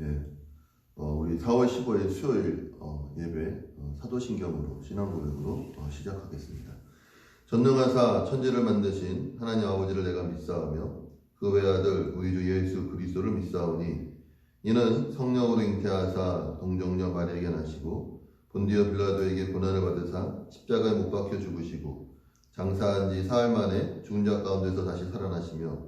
예, 우리 4월 15일 수요일 예배 사도신경으로 신앙고백으로 시작하겠습니다. 전능하사 천지를 만드신 하나님 아버지를 내가 믿사오며 그 외아들 우리 주 예수 그리스도를 믿사오니 이는 성령으로 잉태하사 동정녀 마리아에게 나시고 본디오 빌라도에게 고난을 받으사 십자가에 못 박혀 죽으시고 장사한 지 사흘 만에 죽은 자 가운데서 다시 살아나시며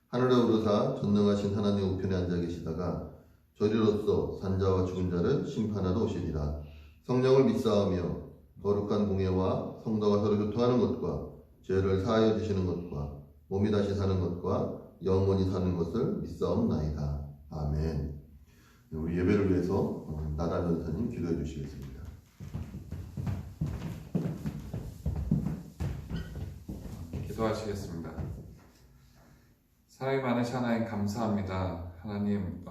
하늘에 오르사 전능하신 하나님 우편에 앉아 계시다가 저리로서 산자와 죽은 자를 심판하러 오시리라. 성령을 믿사오며 거룩한 공예와 성도가 서로 교통하는 것과 죄를 사하여 주시는 것과 몸이 다시 사는 것과 영원히 사는 것을 믿사옵나이다. 아멘. 우리 예배를 위해서 나단 전사님 기도해 주시겠습니다. 기도하시겠습니다. 사랑이 많으신 하나님 감사합니다. 하나님,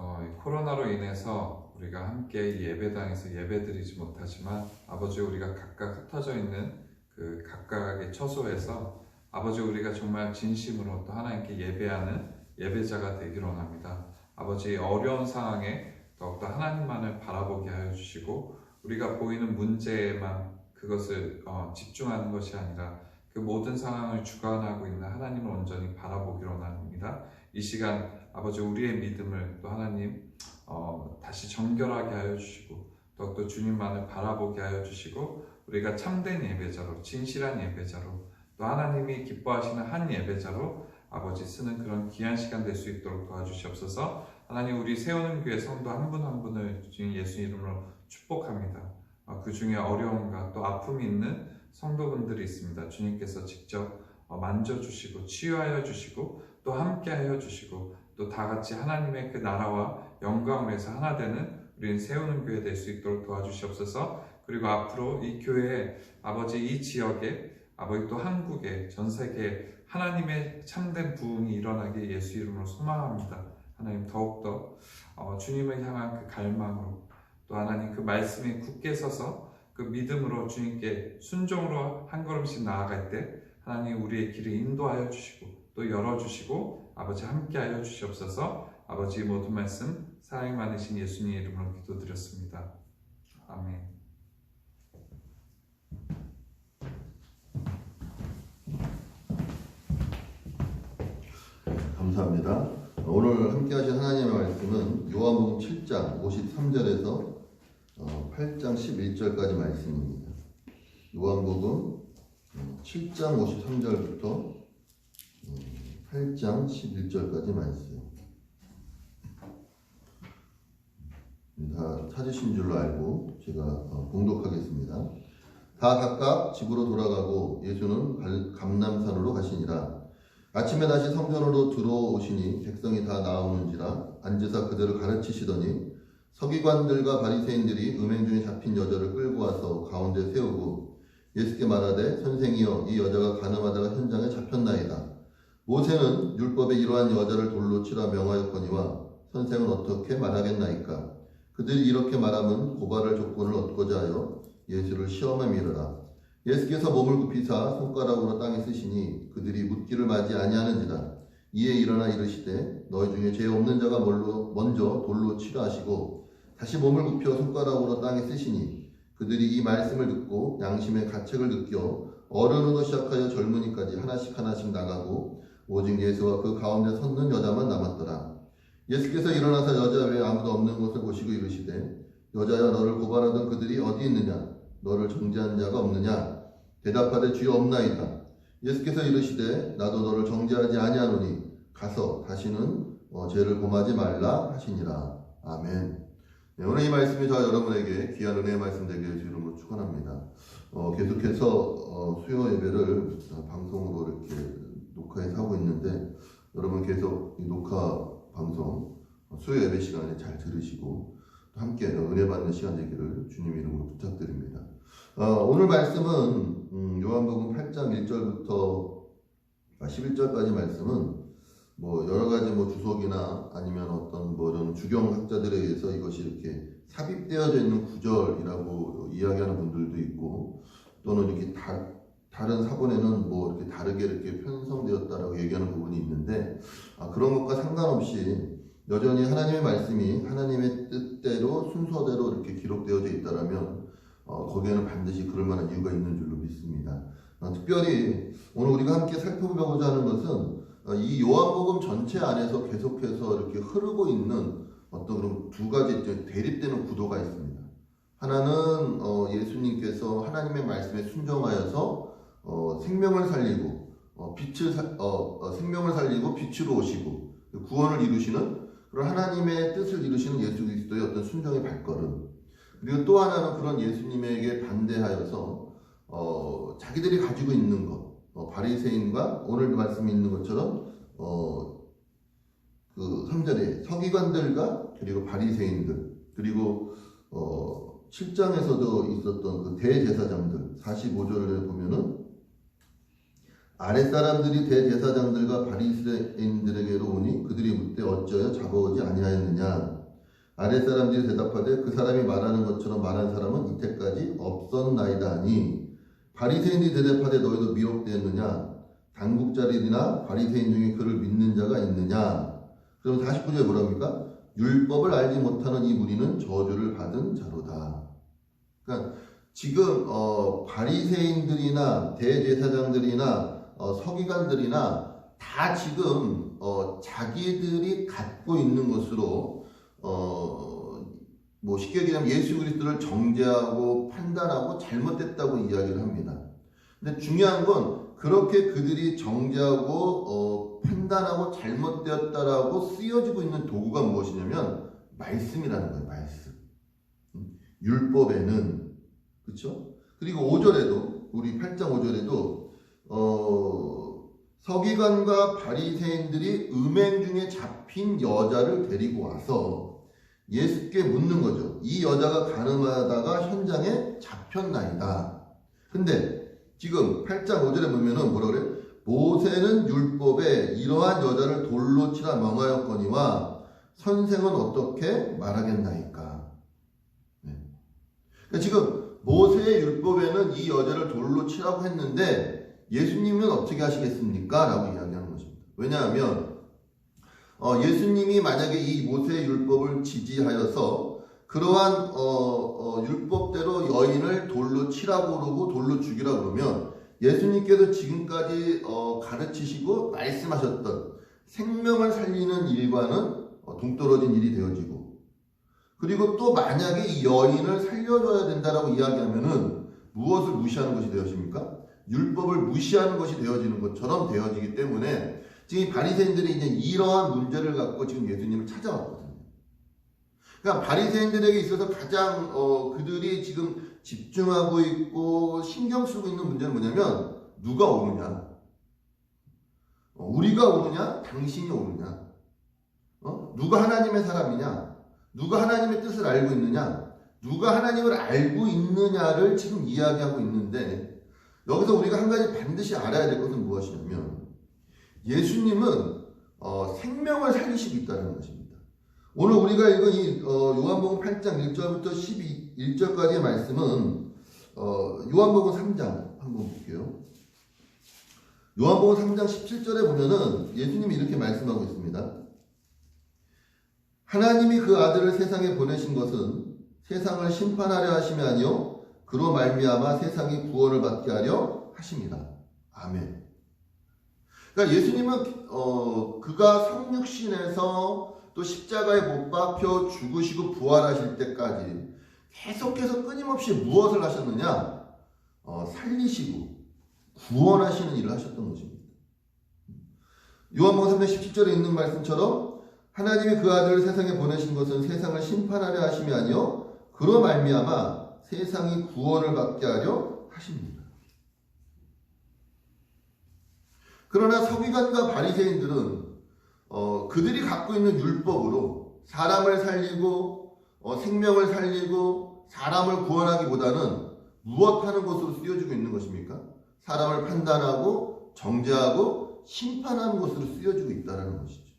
코로나로 인해서 우리가 함께 이 예배당에서 예배드리지 못하지만 아버지, 우리가 각각 흩어져 있는 그 각각의 처소에서 아버지, 우리가 정말 진심으로 또 하나님께 예배하는 예배자가 되기를 원합니다. 아버지, 어려운 상황에 더욱더 하나님만을 바라보게 하여 주시고 우리가 보이는 문제에만 그것을 집중하는 것이 아니라 그 모든 상황을 주관하고 있는 하나님을 온전히 바라보기로 원합니다. 이 시간 아버지, 우리의 믿음을 또 하나님 다시 정결하게 하여 주시고 더욱더 주님만을 바라보게 하여 주시고 우리가 참된 예배자로, 진실한 예배자로, 또 하나님이 기뻐하시는 한 예배자로 아버지 쓰는 그런 귀한 시간 될 수 있도록 도와주시옵소서. 하나님, 우리 세우는 교회 성도 한 분 한 분을 주님 예수 이름으로 축복합니다. 그 중에 어려움과 또 아픔이 있는 성도분들이 있습니다. 주님께서 직접 만져주시고 치유하여 주시고 또 함께하여 주시고 또 다같이 하나님의 그 나라와 영광을 위해서 하나 되는 우리는 세우는 교회 될 수 있도록 도와주시옵소서. 그리고 앞으로 이 교회에 아버지, 이 지역에 아버지, 또 한국에, 전 세계에 하나님의 참된 부흥이 일어나길 예수 이름으로 소망합니다. 하나님, 더욱더 주님을 향한 그 갈망으로 또 하나님 그 말씀에 굳게 서서 그 믿음으로 주님께 순종으로 한 걸음씩 나아갈 때 하나님 우리의 길을 인도하여 주시고 또 열어주시고 아버지 함께하여 주시옵소서. 아버지, 모든 말씀 사랑 많으신 예수님 이름으로 기도드렸습니다. 아멘. 감사합니다. 오늘 함께 하신 하나님의 말씀은 요한복음 7장 53절에서 8장 11절까지 말씀입니다. 요한복음 7장 53절부터 8장 11절까지 말씀. 다 찾으신 줄로 알고 제가 봉독하겠습니다. 다 각각 집으로 돌아가고 예수는 감람산으로 가시니라. 아침에 다시 성전으로 들어오시니 백성이 다 나오는지라 앉으사 그들을 가르치시더니 서기관들과 바리새인들이 음행 중에 잡힌 여자를 끌고 와서 가운데 세우고 예수께 말하되 선생이여, 이 여자가 간음하다가 현장에 잡혔나이다. 모세는 율법에 이러한 여자를 돌로 치라 명하였거니와 선생은 어떻게 말하겠나이까. 그들이 이렇게 말하면 고발할 조건을 얻고자 하여 예수를 시험함이러라. 예수께서 몸을 굽히사 손가락으로 땅에 쓰시니 그들이 묻기를 맞이 아니하는지라. 이에 일어나 이르시되 너희 중에 죄 없는 자가 먼저 돌로 치라 하시고 다시 몸을 굽혀 손가락으로 땅에 쓰시니 그들이 이 말씀을 듣고 양심의 가책을 느껴 어른으로 시작하여 젊은이까지 하나씩 나가고 오직 예수와 그 가운데 섰는 여자만 남았더라. 예수께서 일어나서 여자 외에 아무도 없는 것을 보시고 이르시되 여자여, 너를 고발하던 그들이 어디 있느냐? 너를 정죄한 자가 없느냐? 대답하되 주여 없나이다. 예수께서 이르시되 나도 너를 정죄하지 아니하노니 가서 다시는 죄를 범하지 말라 하시니라. 아멘. 네, 오늘 이 말씀이 저와 여러분에게 귀한 은혜의 말씀 되게 해주시는 이름으로 축원합니다. 계속해서 수요 예배를 방송으로 이렇게 녹화해서 하고 있는데 여러분 계속 이 녹화 방송 수요 예배 시간에 잘 들으시고 함께 은혜 받는 시간 되기를 주님 이름으로 부탁드립니다. 오늘 말씀은 요한복음 8장 1절부터 11절까지 말씀은 여러 가지 주석이나 아니면 어떤 이런 주경학자들에 의해서 이것이 이렇게 삽입되어져 있는 구절이라고 이야기하는 분들도 있고, 또는 이렇게 다른 사본에는 이렇게 다르게 이렇게 편성되었다라고 얘기하는 부분이 있는데, 그런 것과 상관없이 여전히 하나님의 말씀이 하나님의 뜻대로 순서대로 이렇게 기록되어져 있다라면 거기에는 반드시 그럴 만한 이유가 있는 줄로 믿습니다. 특별히 오늘 우리가 함께 살펴보고자 하는 것은 이 요한복음 전체 안에서 계속해서 이렇게 흐르고 있는 어떤 그런 두 가지 대립되는 구도가 있습니다. 하나는 예수님께서 하나님의 말씀에 순종하여서 생명을 살리고 생명을 살리고 빛으로 오시고 구원을 이루시는 그런 하나님의 뜻을 이루시는 예수 그리스도의 어떤 순종의 발걸음. 그리고 또 하나는 그런 예수님에게 반대하여서 자기들이 가지고 있는 것, 바리새인과 오늘 말씀이 있는 것처럼 그 3절에 서기관들과 그리고 바리새인들 그리고 7장에서도 있었던 그 대제사장들 45절에 보면은 아랫사람들이 대제사장들과 바리새인들에게로 오니 그들이 묻되 어찌하여 잡아오지 아니하였느냐. 아랫사람들이 대답하되 그 사람이 말하는 것처럼 말한 사람은 이때까지 없었나이다 하니 바리새인들이 대답하되 너희도 미혹되었느냐. 당국자들이나 바리새인 중에 그를 믿는 자가 있느냐. 그럼 49절에 뭐랍니까? 율법을 알지 못하는 이 무리는 저주를 받은 자로다. 그러니까 지금 바리새인들이나 대제사장들이나 서기관들이나 다 지금 자기들이 갖고 있는 것으로 뭐 쉽게 얘기하면 예수 그리스도를 정죄하고 판단하고 잘못됐다고 이야기를 합니다. 근데 중요한 건 그렇게 그들이 정죄하고 판단하고 잘못되었다라고 쓰여지고 있는 도구가 무엇이냐면 말씀이라는 거예요. 말씀. 율법에는 그렇죠? 그리고 5절에도 우리 8장 5절에도 서기관과 바리새인들이 음행 중에 잡힌 여자를 데리고 와서 예수께 묻는 거죠. 이 여자가 간음하다가 현장에 잡혔나이다. 근데 지금 8장 5절에 보면은 뭐라 그래? 모세는 율법에 이러한 여자를 돌로 치라 명하였거니와 선생은 어떻게 말하겠나이까? 네. 그러니까 지금 모세의 율법에는 이 여자를 돌로 치라고 했는데 예수님은 어떻게 하시겠습니까? 라고 이야기하는 것입니다. 왜냐하면 예수님이 만약에 이 모세의 율법을 지지하여서 그러한 율법대로 여인을 돌로 치라고 그러고 돌로 죽이라고 그러면 예수님께서 지금까지 가르치시고 말씀하셨던 생명을 살리는 일과는 동떨어진 일이 되어지고 그리고 또 만약에 이 여인을 살려줘야 된다라고 이야기하면은 무엇을 무시하는 것이 되어집니까? 율법을 무시하는 것이 되어지는 것처럼 되어지기 때문에 지금 이 바리새인들이 이제 이러한 문제를 갖고 지금 예수님을 찾아왔거든요. 그러니까 바리새인들에게 있어서 가장 그들이 지금 집중하고 있고 신경 쓰고 있는 문제는 뭐냐면 누가 오느냐, 우리가 오느냐, 당신이 오느냐, 누가 하나님의 사람이냐, 누가 하나님의 뜻을 알고 있느냐, 누가 하나님을 알고 있느냐를 지금 이야기하고 있는데 여기서 우리가 한 가지 반드시 알아야 될 것은 무엇이냐면 예수님은 생명을 살리시고 있다는 것입니다. 오늘 우리가 읽은 이 요한복음 8장 1절부터 11절까지의 말씀은 요한복음 3장 한번 볼게요. 요한복음 3장 17절에 보면은 예수님이 이렇게 말씀하고 있습니다. 하나님이 그 아들을 세상에 보내신 것은 세상을 심판하려 하심이 아니요 그로 말미암아 세상이 구원을 받게 하려 하십니다. 아멘. 그러니까 예수님은 그가 성육신에서 또 십자가에 못 박혀 죽으시고 부활하실 때까지 계속해서 끊임없이 무엇을 하셨느냐? 살리시고 구원하시는 일을 하셨던 것입니다. 요한복음 3장 17절에 있는 말씀처럼 하나님이 그 아들을 세상에 보내신 것은 세상을 심판하려 하심이 아니요 그로 말미암아 세상이 구원을 받게 하려 하십니다. 그러나 서기관과 바리새인들은 그들이 갖고 있는 율법으로 사람을 살리고 생명을 살리고 사람을 구원하기보다는 무엇하는 것으로 쓰여지고 있는 것입니까? 사람을 판단하고 정죄하고 심판하는 것으로 쓰여지고 있다는 것이죠.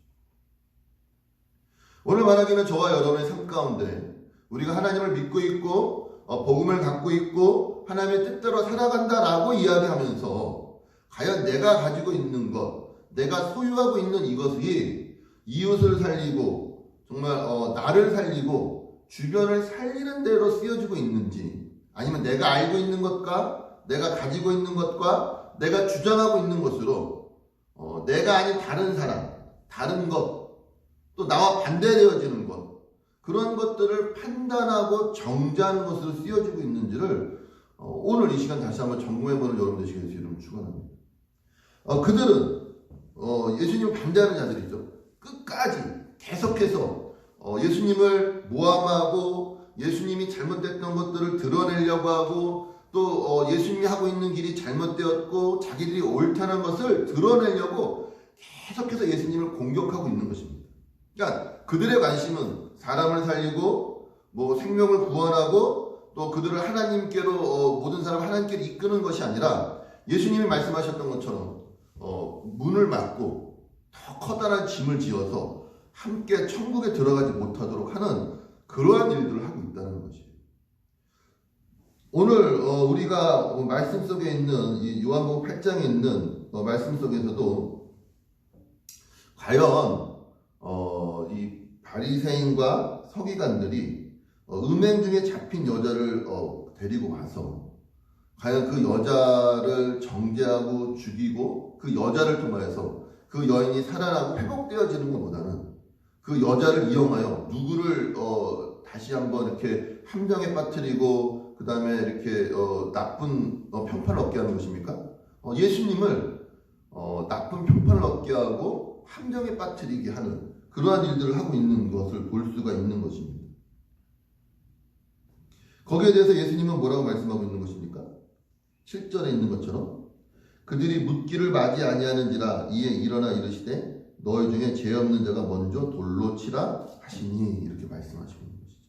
오늘 말하기는 저와 여러분의 삶 가운데 우리가 하나님을 믿고 있고 복음을 갖고 있고 하나님의 뜻대로 살아간다라고 이야기하면서 과연 내가 가지고 있는 것, 내가 소유하고 있는 이것이 이웃을 살리고 정말 나를 살리고 주변을 살리는 대로 쓰여지고 있는지, 아니면 내가 알고 있는 것과 내가 가지고 있는 것과 내가 주장하고 있는 것으로 내가 아닌 다른 사람, 다른 것, 또 나와 반대되어지는 것, 그런 것들을 판단하고 정죄하는 것으로 쓰여지고 있는지를 오늘 이 시간 다시 한번 점검해보는 여러분 되시길 이름 축원합니다. 그들은 예수님을 반대하는 자들이죠. 끝까지 계속해서 예수님을 모함하고 예수님이 잘못됐던 것들을 드러내려고 하고 또 예수님이 하고 있는 길이 잘못되었고 자기들이 옳다는 것을 드러내려고 계속해서 예수님을 공격하고 있는 것입니다. 그러니까 그들의 관심은 사람을 살리고 뭐 생명을 구원하고 또 그들을 하나님께로 모든 사람을 하나님께로 이끄는 것이 아니라 예수님이 말씀하셨던 것처럼 문을 막고 더 커다란 짐을 지어서 함께 천국에 들어가지 못하도록 하는 그러한 일들을 하고 있다는 것이에요. 오늘 우리가 말씀 속에 있는 이 요한복음 8장에 있는 말씀 속에서도 과연 이 바리새인과 서기관들이 음행 중에 잡힌 여자를 데리고 와서 과연 그 여자를 정죄하고 죽이고 그 여자를 통하여서 그 여인이 살아나고 회복되어지는 것보다는 그 여자를 이용하여 누구를 다시 한번 이렇게 함정에 빠뜨리고 그 다음에 이렇게 나쁜 평판을 얻게 하는 것입니까? 예수님을 나쁜 평판을 얻게 하고 함정에 빠뜨리게 하는 그러한 일들을 하고 있는 것을 볼 수가 있는 것입니다. 거기에 대해서 예수님은 뭐라고 말씀하고 있는 것입니까? 7절에 있는 것처럼 그들이 묻기를 맞이 아니하는지라 이에 일어나 이르시되 너희 중에 죄 없는 자가 먼저 돌로 치라 하시니 이렇게 말씀하시고 있는 것이죠.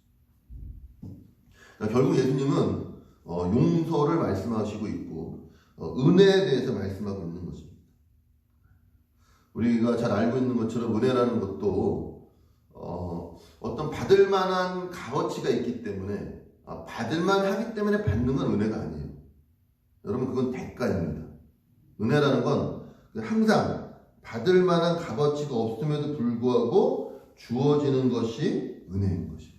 그러니까 결국 예수님은 용서를 말씀하시고 있고 은혜에 대해서 말씀하고 있는 것입니다. 우리가 잘 알고 있는 것처럼 은혜라는 것도 어떤 받을 만한 값어치가 있기 때문에 받을만 하기 때문에 받는 건 은혜가 아니에요. 여러분 그건 대가입니다. 은혜라는 건 항상 받을 만한 값어치가 없음에도 불구하고 주어지는 것이 은혜인 것이에요.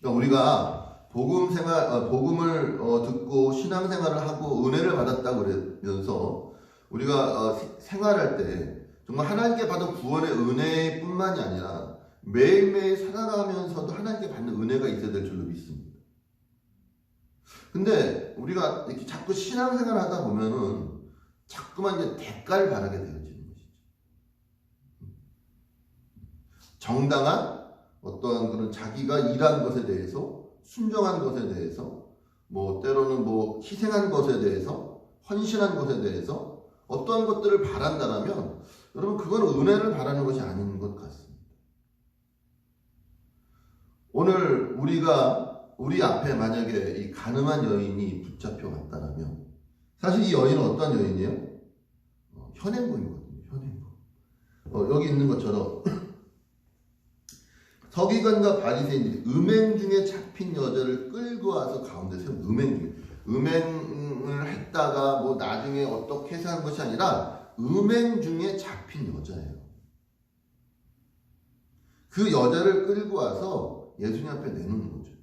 그러니까 우리가 복음을 듣고 신앙생활을 하고 은혜를 받았다고 그러면서 우리가 생활할 때 정말 하나님께 받은 구원의 은혜뿐만이 아니라 매일매일 살아가면서도 하나님께 받는 은혜가 있어야 될 줄로 믿습니다. 근데 우리가 이렇게 자꾸 신앙생활을 하다 보면은 자꾸만 이제 대가를 바라게 되어지는 것이죠. 정당한 어떠한 그런 자기가 일한 것에 대해서 순종한 것에 대해서 뭐 때로는 뭐 희생한 것에 대해서 헌신한 것에 대해서 어떠한 것들을 바란다면 여러분 그건 은혜를 바라는 것이 아닌 것 같습니다. 오늘 우리 앞에 만약에 이 가늠한 여인이 붙잡혀 왔다라면 사실 이 여인은 어떤 여인이에요? 현행범이거든요. 현행범. 여기 있는 것처럼 서기관과 바리새인들이 음행 중에 잡힌 여자를 끌고 와서 가운데 세운 음행을 했다가 뭐 나중에 어떻게 해서 한 것이 아니라 음행 중에 잡힌 여자예요. 그 여자를 끌고 와서 예수님 앞에 내놓는 거죠.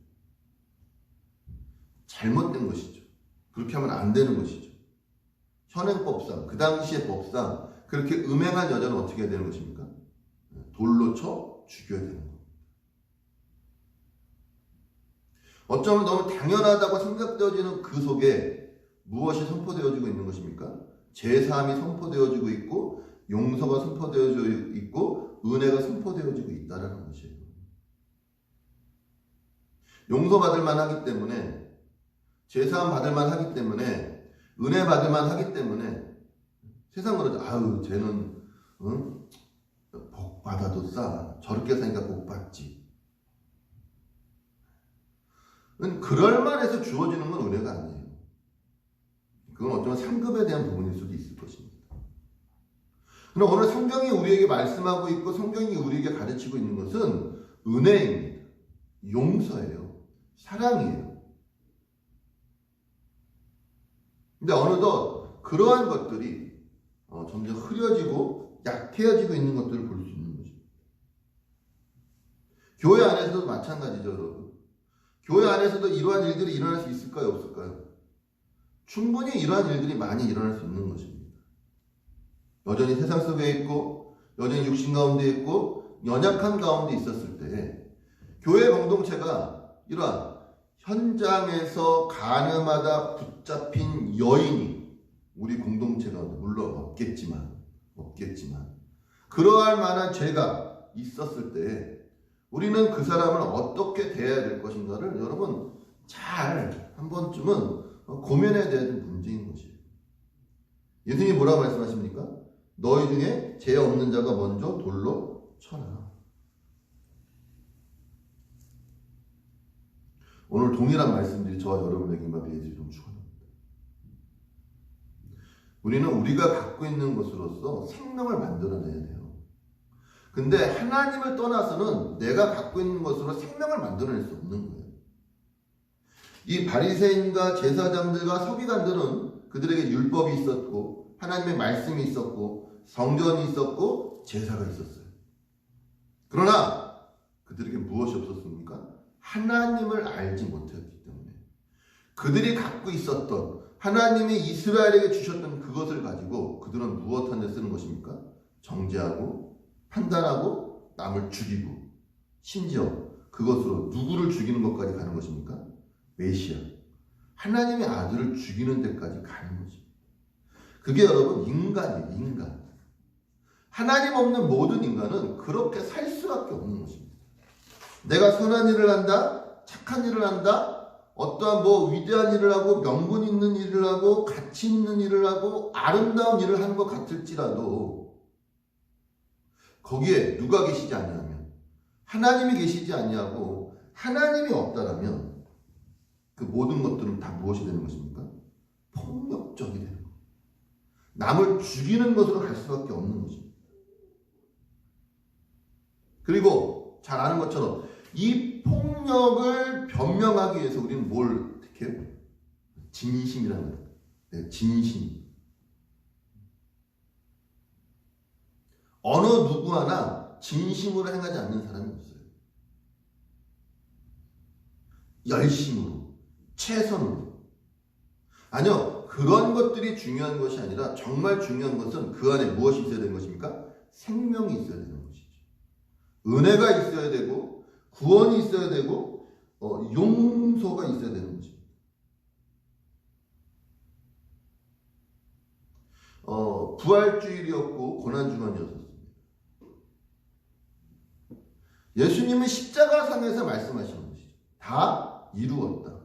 잘못된 것이죠. 그렇게 하면 안 되는 것이죠. 현행법상, 그 당시의 법상 그렇게 음행한 여자는 어떻게 해야 되는 것입니까? 돌로 쳐 죽여야 되는 겁니다. 어쩌면 너무 당연하다고 생각되어지는 그 속에 무엇이 선포되어지고 있는 것입니까? 제사함이 선포되어지고 있고 용서가 선포되어지고 있고 은혜가 선포되어지고 있다는 것이에요. 용서받을 만하기 때문에 제사함 받을 만하기 때문에 은혜 받을 만하기 때문에 세상으로 아유 쟤는 복 받아도 싸 저렇게 사니까 복 받지. 그럴 만해서 주어지는 건 은혜가 아니에요. 그건 어쩌면 상급에 대한 부분일 수도 있을 것입니다. 그럼 오늘 성경이 우리에게 말씀하고 있고 성경이 우리에게 가르치고 있는 것은 은혜입니다. 용서예요. 사랑이에요. 근데 어느덧 그러한 것들이 점점 흐려지고 약해지고 있는 것들을 볼 수 있는 것입니다. 교회 안에서도 마찬가지죠, 여러분. 교회 안에서도 이러한 일들이 일어날 수 있을까요, 없을까요? 충분히 이러한 일들이 많이 일어날 수 있는 것입니다. 여전히 세상 속에 있고, 여전히 육신 가운데 있고, 연약한 가운데 있었을 때, 교회 공동체가 이러한 현장에서 가늠하다 붙잡힌 여인이 우리 공동체 가운데 물론 없겠지만 그러할 만한 죄가 있었을 때 우리는 그 사람을 어떻게 대해야 될 것인가를 여러분 잘 한 번쯤은 고민해야 되는 문제인 것이에요. 예수님이 뭐라고 말씀하십니까? 너희 중에 죄 없는 자가 먼저 돌로 쳐라. 오늘 동일한 말씀들이 저와 여러분에게 임하게 좀 축원합니다. 우리는 우리가 갖고 있는 것으로서 생명을 만들어내야 돼요. 근데 하나님을 떠나서는 내가 갖고 있는 것으로 생명을 만들어낼 수 없는 거예요. 이 바리새인과 제사장들과 서기관들은 그들에게 율법이 있었고 하나님의 말씀이 있었고 성전이 있었고 제사가 있었어요. 그러나 그들에게 무엇이 없었습니까? 하나님을 알지 못했기 때문에 그들이 갖고 있었던 하나님이 이스라엘에게 주셨던 그것을 가지고 그들은 무엇 하는 데 쓰는 것입니까? 정죄하고 판단하고 남을 죽이고 심지어 그것으로 누구를 죽이는 것까지 가는 것입니까? 메시아 하나님의 아들을 죽이는 데까지 가는 것입니다. 그게 여러분 인간이에요. 인간. 하나님 없는 모든 인간은 그렇게 살 수밖에 없는 것입니다. 내가 선한 일을 한다, 착한 일을 한다, 어떠한 위대한 일을 하고 명분 있는 일을 하고 가치 있는 일을 하고 아름다운 일을 하는 것 같을지라도 거기에 누가 계시지 아니하면 하나님이 계시지 아니하고 하나님이 없다라면 그 모든 것들은 다 무엇이 되는 것입니까? 폭력적이 되는 겁니다. 남을 죽이는 것으로 갈 수밖에 없는 것입니다. 그리고 잘 아는 것처럼 이 폭력을 변명하기 위해서 우리는 뭘 택해요? 진심이라는 거예요. 네, 진심. 어느 누구 하나 진심으로 행하지 않는 사람이 없어요. 열심으로, 최선으로. 아니요, 그런 것들이 중요한 것이 아니라 정말 중요한 것은 그 안에 무엇이 있어야 되는 것입니까? 생명이 있어야 되는 것이죠. 은혜가 있어야 되고 구원이 있어야 되고 용서가 있어야 되는 것입니다. 부활주일이었고 고난주간이었습니다. 예수님은 십자가상에서 말씀하시는 것이죠. 다 이루었다.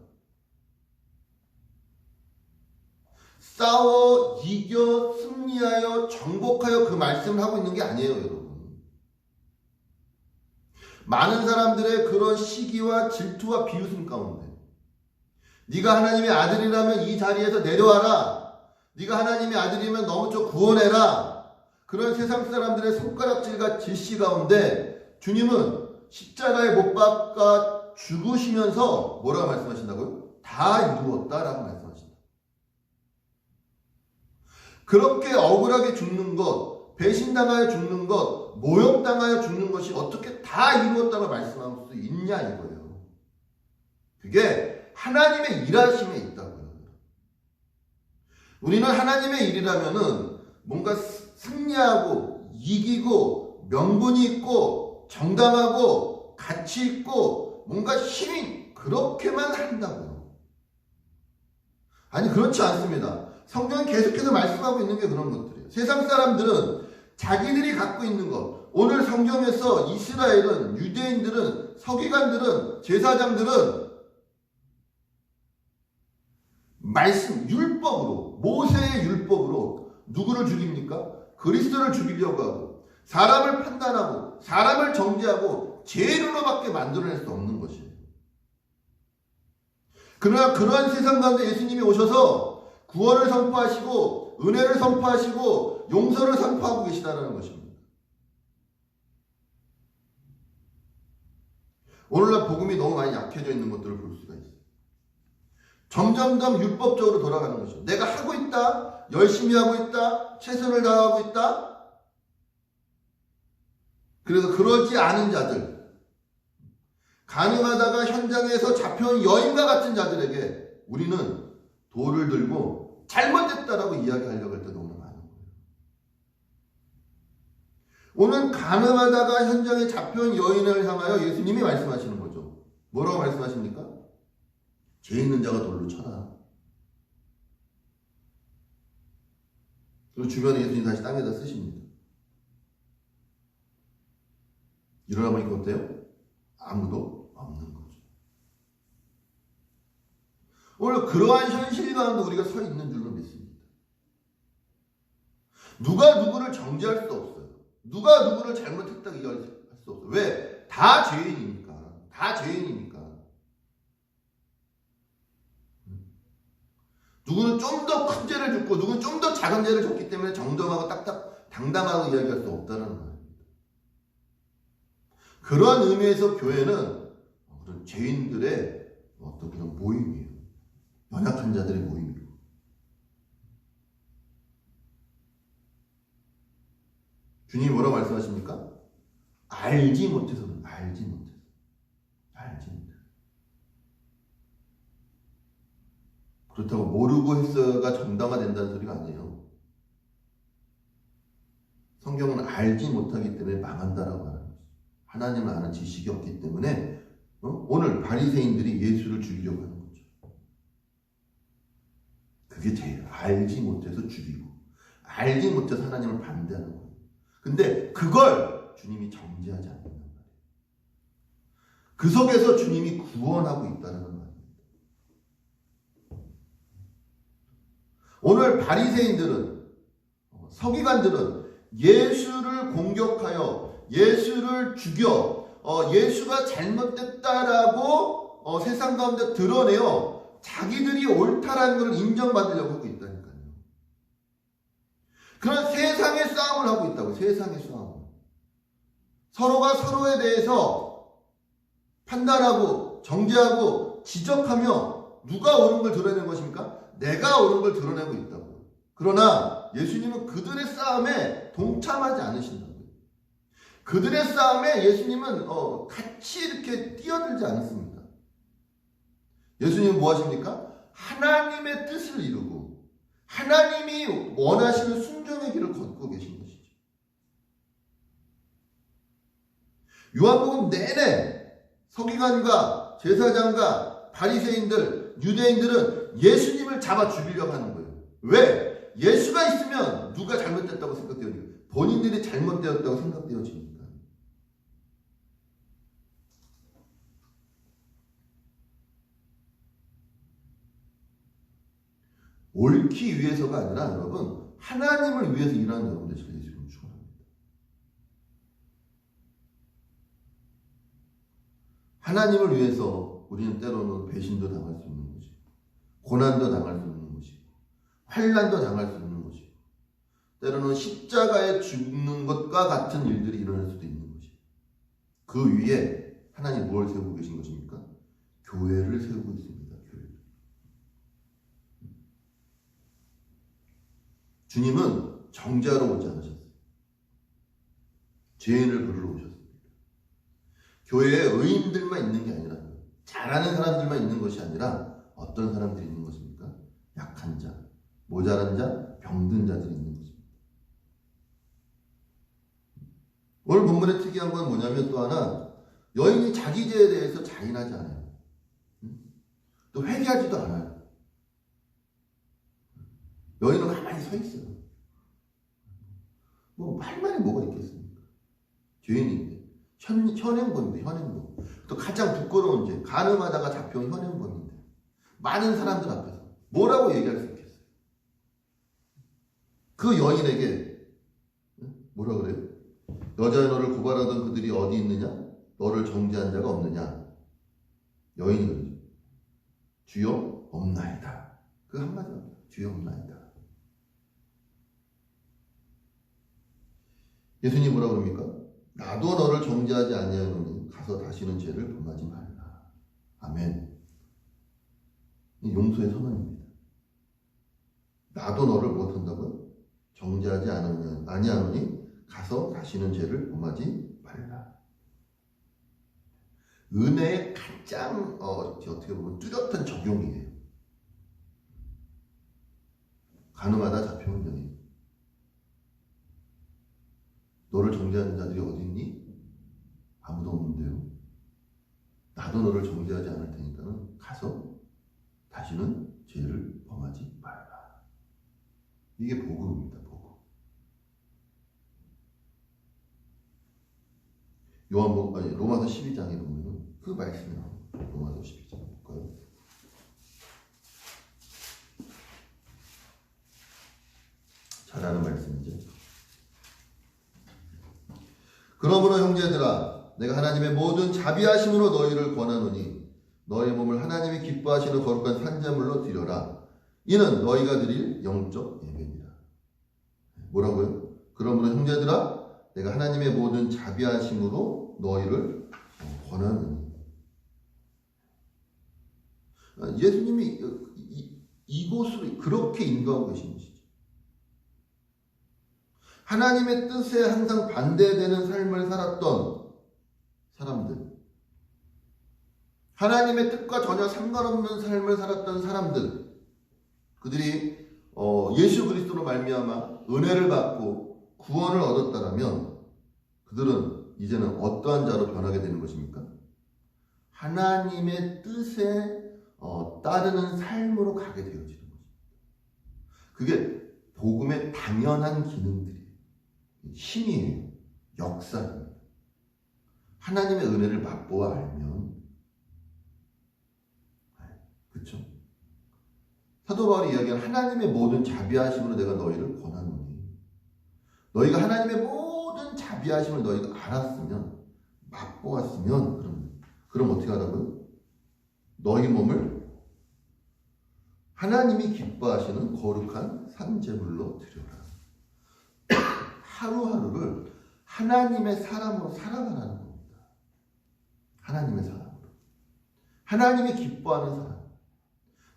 싸워 이겨 승리하여 정복하여 그 말씀을 하고 있는 게 아니에요, 여러분. 많은 사람들의 그런 시기와 질투와 비웃음 가운데 네가 하나님의 아들이라면 이 자리에서 내려와라. 네가 하나님의 아들이면 너무 좀 구원해라. 그런 세상 사람들의 손가락질과 질시 가운데 주님은 십자가에 못 박아 죽으시면서 뭐라고 말씀하신다고요? 다 이루었다라고 말씀하신다. 그렇게 억울하게 죽는 것, 배신당하여 죽는 것, 모욕당하여 죽는 것이 어떻게 다 이루었다고 말씀할 수 있냐 이거예요. 그게 하나님의 일하심에 있다고요. 우리는 하나님의 일이라면은 뭔가 승리하고 이기고 명분이 있고 정당하고 가치 있고 뭔가 힘이 그렇게만 한다고요. 아니 그렇지 않습니다. 성경은 계속해서 말씀하고 있는 게 그런 것들이에요. 세상 사람들은 자기들이 갖고 있는 것, 오늘 성경에서 이스라엘은, 유대인들은, 서기관들은, 제사장들은 말씀, 율법으로, 모세의 율법으로 누구를 죽입니까? 그리스도를 죽이려고 하고 사람을 판단하고 사람을 정죄하고 죄인으로밖에 만들어낼 수 없는 것이에요. 그러나 그러한 세상 가운데 예수님이 오셔서 구원을 선포하시고 은혜를 선포하시고 용서를 선포하고 계시다는 것입니다. 오늘날 복음이 너무 많이 약해져 있는 것들을 볼 수가 있어요. 점점점 율법적으로 돌아가는 것이죠. 내가 하고 있다, 열심히 하고 있다, 최선을 다하고 있다. 그래서 그러지 않은 자들, 가늠하다가 현장에서 잡혀온 여인과 같은 자들에게 우리는 돌을 들고 잘못됐다라고 이야기하려고 할 때 너무나 많은 거예요. 오늘 가늠하다가 현장에 잡혀온 여인을 향하여 예수님이 말씀하시는 거죠. 뭐라고 말씀하십니까? 죄 있는 자가 돌로 쳐라. 그리고 주변에 예수님 다시 땅에다 쓰십니다. 일어나 보니까 어때요? 아무도 없는 거죠. 오늘 그러한 현실 가운데 우리가 서 있는 줄로 믿습니다. 누가 누구를 정죄할 수 없어요. 누가 누구를 잘못했다고 얘기할 수 없어요. 왜? 다 죄인이니까. 다 죄인이니까. 누구는 좀 더 큰 죄를 짓고 누구는 좀 더 작은 죄를 졌기 때문에 정정하고 딱딱 당당하고 이야기할 수 없다는 거예요. 그러한 의미에서 교회는 그런 죄인들의 어떤 그런 모임이에요. 연약한 자들의 모임이고. 주님이 뭐라고 말씀하십니까? 알지 못해서는 알지 못해서. 그렇다고 모르고 했어가 정당화 된다는 소리가 아니에요. 성경은 알지 못하기 때문에 망한다라고 하는 거죠. 하나님을 아는 지식이 없기 때문에 오늘 바리새인들이 예수를 죽이려고 하는 거죠. 그게 제일 알지 못해서 죽이고 알지 못해서 하나님을 반대하는 거예요. 근데 그걸 주님이 정죄하지 않는단 말이에요. 그 속에서 주님이 구원하고 있다는 말입니다. 오늘 바리새인들은 서기관들은 예수를 공격하여 예수를 죽여 예수가 잘못됐다라고 세상 가운데 드러내어 자기들이 옳다라는 것을 인정받으려고 하고 있다니까요. 그런 세상의 싸움을 하고 있다고. 세상의 싸움. 서로가 서로에 대해서 판단하고 정죄하고 지적하며 누가 옳은 걸 드러내는 것입니까? 내가 옳은 걸 드러내고 있다고. 그러나 예수님은 그들의 싸움에 동참하지 않으신다고요. 그들의 싸움에 예수님은 같이 이렇게 뛰어들지 않습니다. 예수님은 뭐 하십니까? 하나님의 뜻을 이루고 하나님이 원하시는 순종의 길을 걷고 계신 것이죠. 요한복음 내내 서기관과 제사장과 바리새인들, 유대인들은 예수님을 잡아 죽이려고 하는 거예요. 왜? 예수가 있으면 누가 잘못됐다고 생각되어지고 본인들이 잘못되었다고 생각되어집니다. 옳기 위해서가 아니라 여러분 하나님을 위해서 일하는 여러분들 제가 예수님을 축원합니다. 하나님을 위해서 우리는 때로는 배신도 당할 수 있는 것이고 고난도 당할 수 있는 것이고 환난도 당할 수 있는 것이고 때로는 십자가에 죽는 것과 같은 일들이 일어날 수도 있는 것이고 그 위에 하나님 무엇을 세우고 계신 것입니까? 교회를 세우고 있습니다. 주님은 정죄하러 오지 않으셨어요. 죄인을 부르러 오셨습니다. 교회에 의인들만 있는 게 아니라 잘하는 사람들만 있는 것이 아니라 어떤 사람들이 있는 것입니까? 약한 자, 모자란 자, 병든 자들이 있는 것입니다. 오늘 본문의 특이한 건 뭐냐면 또 하나 여인이 자기 죄에 대해서 자인하지 않아요. 또 회개하지도 않아요. 여인은 가만히 서 있어요. 뭐 할 말이 뭐가 있겠습니까? 죄인인데 현행범인데 현행범. 또 가장 부끄러운 죄 간음하다가 잡혀온 현행범인데 많은 사람들 앞에서 뭐라고 얘기할 수 있겠어요? 그 여인에게 뭐라 그래요? 여자의 너를 고발하던 그들이 어디 있느냐? 너를 정죄한 자가 없느냐? 여인이 그러죠. 주여 없나이다. 그 한마디로 주여 없나이다. 예수님 뭐라 그럽니까? 나도 너를 정죄하지 아니하노니 가서 다시는 죄를 범하지 말라. 아멘. 이 용서의 선언입니다. 나도 너를 못한다고요? 정죄하지 아니하노니 가서 다시는 죄를 범하지 말라. 은혜의 가장 어떻게 보면 뚜렷한 적용이에요. 가늠하다 잡혀온 여인. 너를 정죄하는 자들이 어디 있니? 아무도 없는데요. 나도 너를 정죄하지 않을 테니까는 가서 다시는 죄를 범하지 말라. 이게 복음입니다. 복음. 로마서 12장에 보면 그 말씀이 나옵니다. 로마서 12장 볼까요? 잘 아는 말씀이죠. 그러므로 형제들아, 내가 하나님의 모든 자비하심으로 너희를 권하노니 너희 몸을 하나님이 기뻐하시는 거룩한 산제물로 드려라. 이는 너희가 드릴 영적 예배니라. 뭐라고요? 그러므로 형제들아, 내가 하나님의 모든 자비하심으로 너희를 권하노니. 예수님이 이곳으로 그렇게 인도하고 계신 것이죠. 하나님의 뜻에 항상 반대되는 삶을 살았던 사람들, 하나님의 뜻과 전혀 상관없는 삶을 살았던 사람들, 그들이 예수 그리스도로 말미암아 은혜를 받고 구원을 얻었다라면 그들은 이제는 어떠한 자로 변하게 되는 것입니까? 하나님의 뜻에 따르는 삶으로 가게 되어지는 것입니다. 그게 복음의 당연한 기능들이에요. 힘이에요. 역사입니다. 하나님의 은혜를 맛보아 알면, 그렇죠? 사도 바울이 이야기한 하나님의 모든 자비하심으로 내가 너희를 권하노니, 너희가 하나님의 모든 자비하심을 너희가 알았으면, 맛보았으면, 그럼 어떻게 하라고요? 너희 몸을 하나님이 기뻐하시는 거룩한 산제물로 드려라. 하루하루를 하나님의 사람으로 살아가라는 겁니다. 하나님의 사람으로. 하나님이 기뻐하는 사람.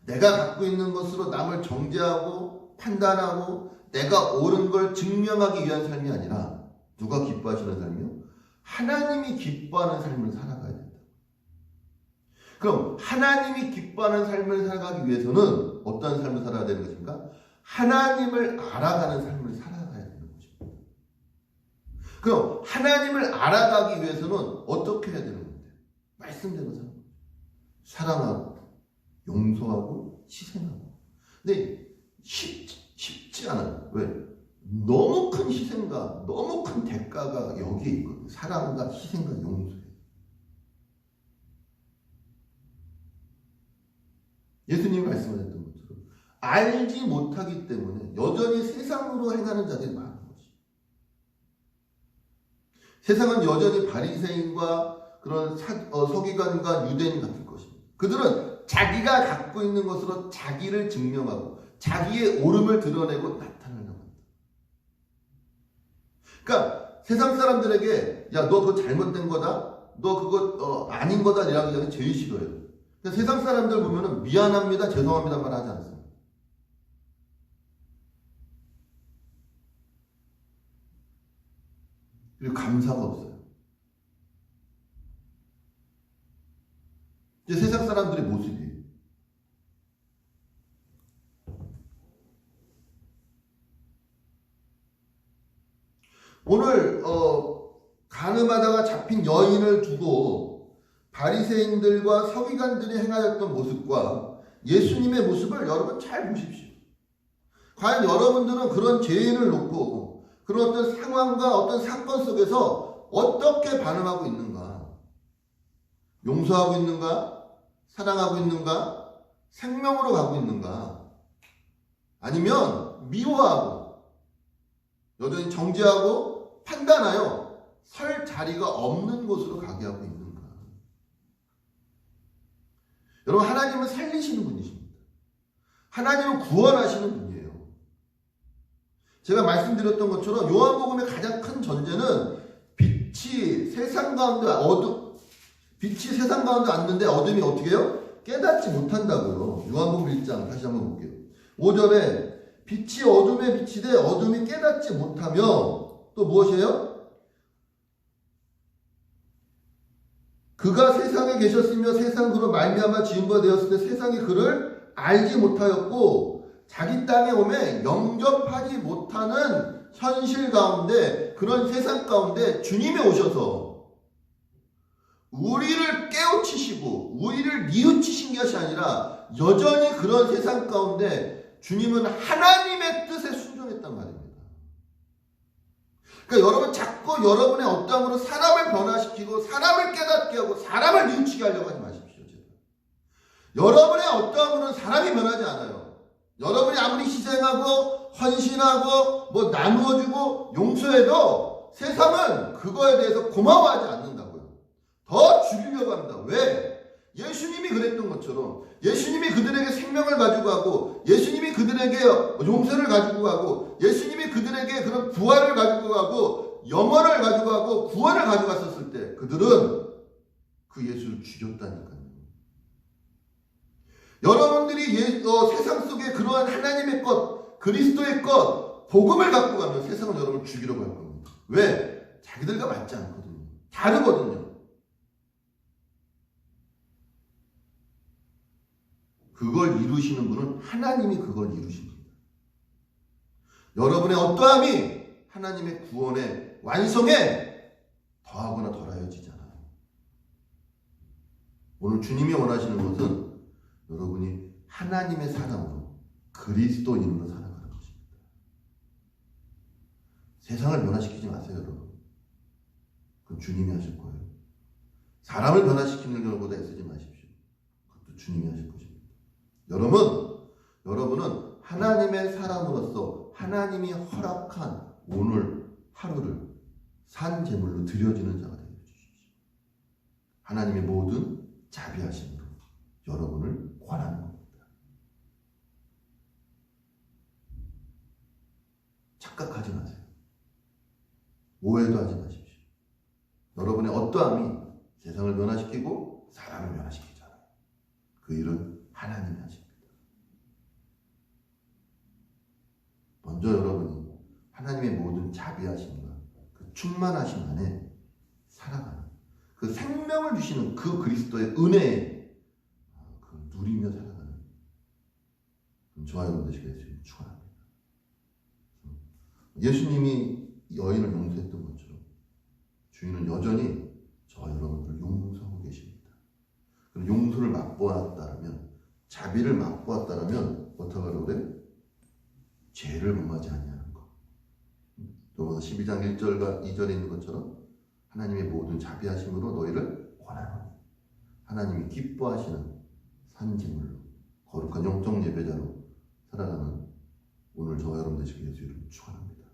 내가 갖고 있는 것으로 남을 정죄하고 판단하고 내가 옳은 걸 증명하기 위한 삶이 아니라 누가 기뻐하시는 삶이요? 하나님이 기뻐하는 삶을 살아가야 된다. 그럼 하나님이 기뻐하는 삶을 살아가기 위해서는 어떤 삶을 살아야 되는 것입니까? 하나님을 알아가는 삶을 살아가야 되는 것입니다. 그럼 하나님을 알아가기 위해서는 어떻게 해야 되는 건데? 말씀대로 사랑하고 용서하고 희생하고. 근데 쉽지 않아요. 왜? 너무 큰 희생과 너무 큰 대가가 여기에 있거든요. 사랑과 희생과 용서에. 예수님이 말씀하셨던 것처럼 알지 못하기 때문에 여전히 세상으로 행하는 자들이 많은 것이. 세상은 여전히 바리새인과 그런 서기관과 유대인 같을 것입니다. 그들은 자기가 갖고 있는 것으로 자기를 증명하고 자기의 옳음을 드러내고 나타내려고 합니다. 그러니까 세상 사람들에게 야, 너 그거 잘못된 거다, 너 그거 아닌 거다 이라고 하면 제일 싫어요. 그러니까 세상 사람들 보면은 미안합니다, 죄송합니다만 하지 않습니다. 그리고 감사가 없어요. 이제 세상 사람들의 모습이에요. 오늘 간음하다가 잡힌 여인을 두고 바리새인들과 서기관들이 행하였던 모습과 예수님의 모습을 여러분 잘 보십시오. 과연 여러분들은 그런 죄인을 놓고 그런 어떤 상황과 어떤 사건 속에서 어떻게 반응하고 있는가? 용서하고 있는가? 사랑하고 있는가? 생명으로 가고 있는가? 아니면 미워하고 여전히 정죄하고 판단하여 설 자리가 없는 곳으로 가게 하고 있는가? 여러분, 하나님은 살리시는 분이십니다. 하나님은 구원하시는 분이에요. 제가 말씀드렸던 것처럼 요한복음의 가장 큰 전제는 빛이 세상 가운데 왔는데 어둠이 어떻게 해요? 깨닫지 못한다고요. 요한복음 1장 다시 한번 볼게요. 5절에 빛이 어둠에 비치되 어둠이 깨닫지 못하며 또 무엇이에요? 그가 세상에 계셨으며 세상 그로 말미암아 지은 바 되었을 때 세상이 그를 알지 못하였고 자기 땅에 오매 영접하지 못하는 현실 가운데 그런 세상 가운데 주님이 오셔서 우리를 깨우치시고 우리를 뉘우치신 것이 아니라 여전히 그런 세상 가운데 주님은 하나님의 뜻에 순종했단 말입니다. 그러니까 여러분 자꾸 여러분의 어떠함으로 사람을 변화시키고 사람을 깨닫게 하고 사람을 뉘우치게 하려고 하지 마십시오. 제발. 여러분의 어떠함으로는 사람이 변하지 않아요. 여러분이 아무리 희생하고 헌신하고 뭐 나누어주고 용서해도 세상은 그거에 대해서 고마워하지 않는다고요. 더 죽이려고 합니다. 왜? 예수님이 그랬던 것처럼 예수님이 그들에게 생명을 가지고 가고 예수님이 그들에게 용서를 가지고 가고 예수님이 그들에게 그런 부활을 가지고 가고 영원을 가지고 가고 구원을 가지고 갔었을 때 그들은 그 예수를 죽였다니까요. 여러분들이 세상 속에 그러한 하나님의 것, 그리스도의 것, 복음을 갖고 가면 세상은 여러분을 죽이려고 할 겁니다. 왜? 자기들과 맞지 않거든요. 다르거든요. 그걸 이루시는 분은 하나님이 그걸 이루십니다. 여러분의 어떠함이 하나님의 구원의 완성에 더하거나 덜하여지지 않아요. 오늘 주님이 원하시는 것은 여러분이 하나님의 사람으로 그리스도인으로 살아가는 것입니다. 세상을 변화시키지 마세요, 여러분. 그건 주님이 하실 거예요. 사람을 변화시키는 것보다 애쓰지 마십시오. 그것도 주님이 하실 것입니다. 여러분은 하나님의 사람으로서 하나님이 허락한 오늘 하루를 산 제물로 드려지는 자가 되어 주십시오. 하나님의 모든 자비하심으로 여러분을 권하는 겁니다. 착각하지 마세요. 오해도 하지 마십시오. 여러분의 어떠함이 세상을 변화시키고 사람을 변화시키잖아요. 그 일은 하나님이 하십니다. 먼저 여러분이 하나님의 모든 자비하심과 그 충만하심 안에 살아가는 그 생명을 주시는 그 그리스도의 은혜에 누리며 살아가는 저와 여러분 되시게 되시길 축원합니다. 예수님이 여인을 용서했던 것처럼 주인은 여전히 저와 여러분들을 용서하고 계십니다. 그럼 용서를 맛보았다면 자비를 맛보았다면 어떻게 하라고 그래? 죄를 범하지 아니하는 것. 로마서 12장 1절과 2절에 있는 것처럼 하나님의 모든 자비하심으로 너희를 권하노니 하나님이 기뻐하시는 산제물로 거룩한 영적 예배자로 살아가는 오늘 저와 여러분 되시길 예수 이름으로 축원합니다.